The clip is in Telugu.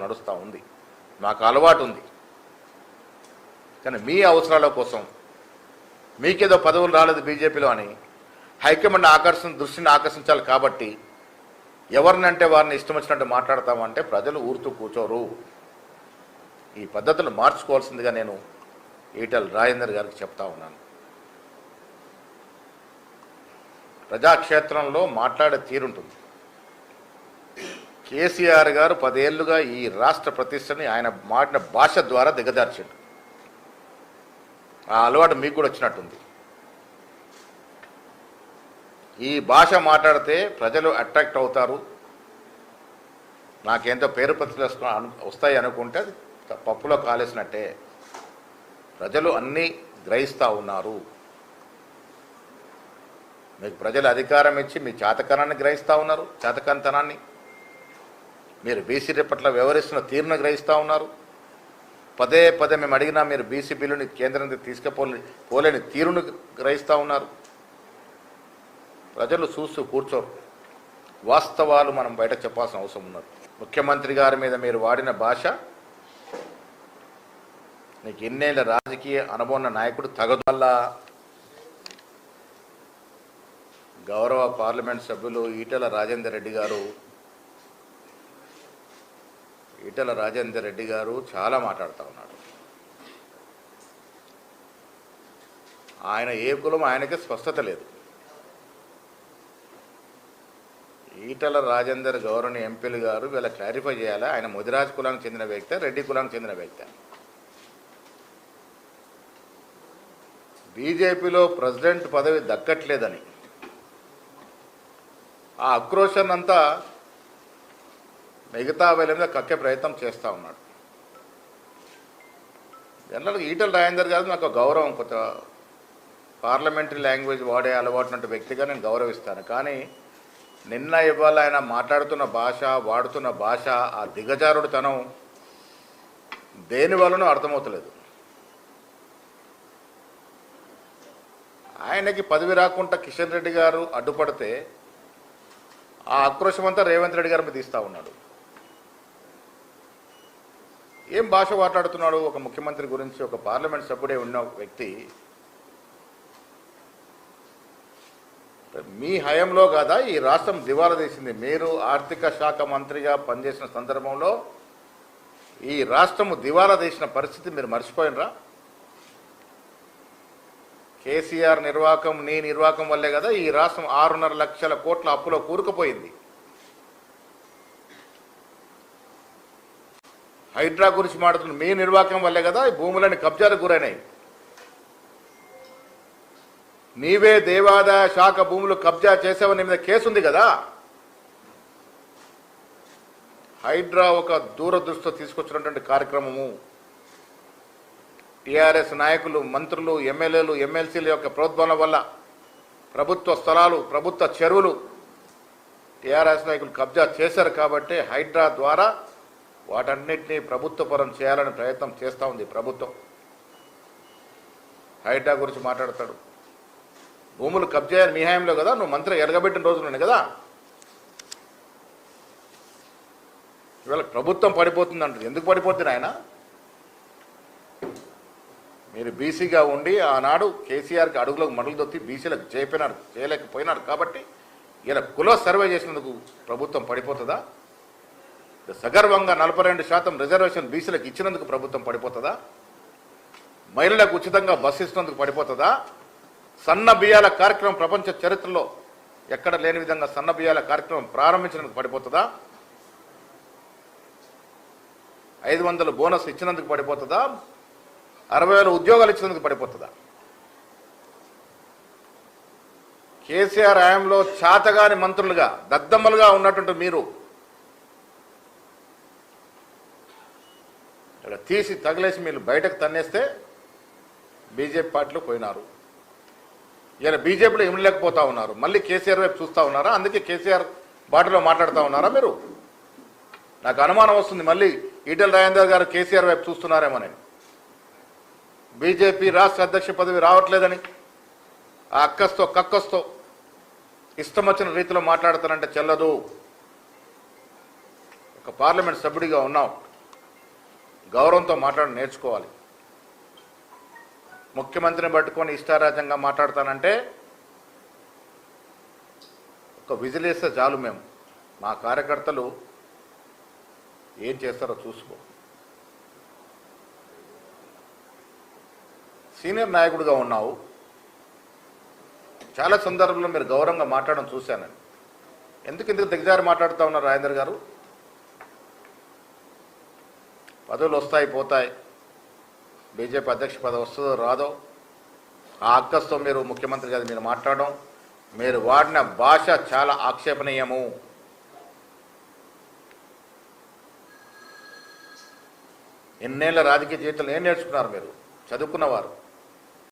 నడుస్తూ ఉంది. మాకు అలవాటు ఉంది. కానీ మీ అవసరాల కోసం మీకేదో పదవులు రాలేదు బీజేపీలో అని హైకమాండ్ దృష్టిని ఆకర్షించాలి కాబట్టి ఎవరినంటే వారిని ఇష్టం వచ్చినట్టు మాట్లాడతామంటే ప్రజలు ఊరుతూ కూర్చోరు. ఈ పద్ధతులు మార్చుకోవాల్సిందిగా నేను ఈటెల రాజేందర్ గారికి చెప్తా ఉన్నాను. ప్రజాక్షేత్రంలో మాట్లాడే తీరుంటుంది. కేసీఆర్ గారు 10 ఏళ్లుగా ఈ రాష్ట్ర ప్రతిష్టని ఆయన మాడిన భాష ద్వారా దిగజార్చిండు. ఆ అలవాటు మీకు కూడా వచ్చినట్టుంది. ఈ భాష మాట్లాడితే ప్రజలు అట్రాక్ట్ అవుతారు, నాకేంతో పేరు ప్రతిష్టలు వస్తాయి అనుకుంటే పప్పులో కాలేసినట్టే. ప్రజలు అన్నీ గ్రహిస్తూ ఉన్నారు. మీకు ప్రజలు అధికారం ఇచ్చి మీ చేతకనాన్ని గ్రహిస్తూ ఉన్నారు. చేతకంతనాన్ని మీరు బీసీ పట్ల వ్యవహరిస్తున్న తీరును గ్రహిస్తూ ఉన్నారు. పదే మేము అడిగినా మీరు బీసీ బిల్లుని కేంద్రానికి తీసుకుపోలేని తీరును గ్రహిస్తూ ఉన్నారు. ప్రజలు చూస్తూ కూర్చోరు. వాస్తవాలు మనం బయట చెప్పాల్సిన అవసరం ఉన్నది. ముఖ్యమంత్రి గారి మీద మీరు వాడిన భాష నీకు ఎన్నేళ్ళ రాజకీయ అనుభవం ఉన్న నాయకుడు తగదు. వల్ల గౌరవ పార్లమెంట్ సభ్యులు ఈటెల రాజేందర్ రెడ్డి గారు చాలా మాట్లాడుతూ ఉన్నాడు. ఆయన ఏ కులం ఆయనకి స్పష్టత లేదు. ఈటెల రాజేందర్ గౌరవనీయ ఎంపీలు గారు వీళ్ళ క్లారిఫై చేయాలి. ఆయన ముదిరాజ్ కులానికి చెందిన వ్యక్తి, రెడ్డి కులానికి చెందిన వ్యక్తి. బీజేపీలో ప్రెసిడెంట్ పదవి దక్కట్లేదని ఆ ఆక్రోశాన్ని అంతా మిగతా వేల మీద కక్కే ప్రయత్నం చేస్తూ ఉన్నాడు. జనరల్గా ఈటెల రాజేందర్ గారు నాకు గౌరవం, కొంత పార్లమెంటరీ లాంగ్వేజ్ వాడే అలవాటున్న వ్యక్తిగా నేను గౌరవిస్తాను. కానీ నిన్న ఇవాళ ఆయన మాట్లాడుతున్న భాష, వాడుతున్న భాష, ఆ దిగజారుడుతనం దేని వలనో అర్థమవుతలేదు. ఆయనకి పదవి రాకుండా కిషన్ రెడ్డి గారు అడ్డుపడితే ఆ ఆక్రోశం అంతా రేవంత్ రెడ్డి గారి మీద తీస్తూ ఉన్నాడు. ఏం భాష మాట్లాడుతున్నాడు? ఒక ముఖ్యమంత్రి గురించి, ఒక పార్లమెంట్ సభ్యుడే ఉన్న వ్యక్తి మీ హయాంలో కదా ఈ రాష్ట్రం దివాలా తీసింది. మీరు ఆర్థిక శాఖ మంత్రిగా పనిచేసిన సందర్భంలో ఈ రాష్ట్రము దివాలా తీసిన పరిస్థితి మీరు మర్చిపోయినరా? కేసీఆర్ నిర్వాహకం, నీ నిర్వాహకం వల్లే కదా ఈ రాష్ట్రం 6.5 లక్షల కోట్ల అప్పులో కూరుకుపోయింది. హైడ్రా గురించి మాట్లాడుతున్న మీ నిర్వాహకం వల్లే కదా ఈ భూములని కబ్జాలకు గురైనాయి. నీవే దేవాదాయ శాఖ భూములు కబ్జా చేసావని మీద కేసు ఉంది కదా. హైడ్రా ఒక దూరదృష్టితో తీసుకొచ్చినటువంటి కార్యక్రమము. టీఆర్ఎస్ నాయకులు, మంత్రులు, ఎమ్మెల్యేలు, ఎమ్మెల్సీల యొక్క ప్రోద్బలం వల్ల ప్రభుత్వ స్థలాలు, ప్రభుత్వ చెరువులు టీఆర్ఎస్ నాయకులు కబ్జా చేశారు. కాబట్టి హైడ్రా ద్వారా వాటన్నిటినీ ప్రభుత్వపరం చేయాలని ప్రయత్నం చేస్తూ ఉంది ప్రభుత్వం. హైడ్రా గురించి మాట్లాడతాడు. భూములు కబ్జా మీ హయాంలో కదా, నువ్వు మంత్రి ఎరగబెట్టిన రోజులున్నాయి కదా. ఇవాళ ప్రభుత్వం పడిపోతుంది అంటుంది. ఎందుకు పడిపోతుంది ఆయన? మీరు బీసీగా ఉండి ఆనాడు కేసీఆర్కి అడుగులకు మడుగులు దొత్తి బీసీలకు చేయలేకపోయినారు కాబట్టి ఇలా కుల సర్వే చేసినందుకు ప్రభుత్వం పడిపోతుందా? సగర్వంగా 42% రిజర్వేషన్ బీసీలకు ఇచ్చినందుకు ప్రభుత్వం పడిపోతుందా? మహిళలకు ఉచితంగా బస్సు ఇచ్చినందుకు పడిపోతుందా? సన్న బియ్యాల కార్యక్రమం ప్రపంచ చరిత్రలో ఎక్కడ లేని విధంగా సన్న బియ్యాల కార్యక్రమం ప్రారంభించినందుకు పడిపోతుందా? 500 బోనస్ ఇచ్చినందుకు పడిపోతుందా? 60,000 ఉద్యోగాలు ఇచ్చినందుకు పడిపోతుందా? కేసీఆర్ హయాంలో చాతగాని మంత్రులుగా, దద్దమ్మలుగా ఉన్నటువంటి మీరు ఇక్కడ తీసి తగిలేసి మీరు బయటకు తన్నేస్తే బీజేపీ పార్టీలో పోయినారు. ఇలా బీజేపీలో ఇమ్మలేకపోతా ఉన్నారు. మళ్ళీ కేసీఆర్ వైపు చూస్తూ ఉన్నారా? అందుకే కేసీఆర్ బాటలో మాట్లాడుతూ ఉన్నారా మీరు? నాకు అనుమానం వస్తుంది మళ్ళీ ఈటెల రాజేందర్ గారు కేసీఆర్ వైపు చూస్తున్నారేమోనని. బీజేపీ రాష్ట్ర అధ్యక్ష పదవి రావట్లేదని ఆ అక్కస్తో కక్కస్తో ఇష్టం వచ్చిన రీతిలో మాట్లాడతానంటే చెల్లదు. ఒక ఒక పార్లమెంట్ సభ్యుడిగా ఉన్నావు, గౌరవంతో మాట్లాడడం నేర్చుకోవాలి. ముఖ్యమంత్రిని పట్టుకొని ఇష్టారాజ్యంగా మాట్లాడతానంటే ఒక విజిలేస్తే చాలు. మేము మా కార్యకర్తలు ఏం చేస్తారో చూసుకో. సీనియర్ నాయకుడిగా ఉన్నావు, చాలా సందర్భంలో మీరు గౌరవంగా మాట్లాడడం చూశానండి. ఎందుకు దిగజారి మాట్లాడుతూ ఉన్నారు రాజేందర్ గారు? పదవులు వస్తాయి పోతాయి, బీజేపీ అధ్యక్ష పదవి వస్తుందో రాదో, ఆ అక్కస్తో మీరు ముఖ్యమంత్రి గారు మీరు మాట్లాడడం, మీరు వాడిన భాష చాలా ఆక్షేపణీయము. ఎన్నేళ్ల రాజకీయ జీవితంలో ఏం నేర్చుకున్నారు? మీరు చదువుకున్నవారు,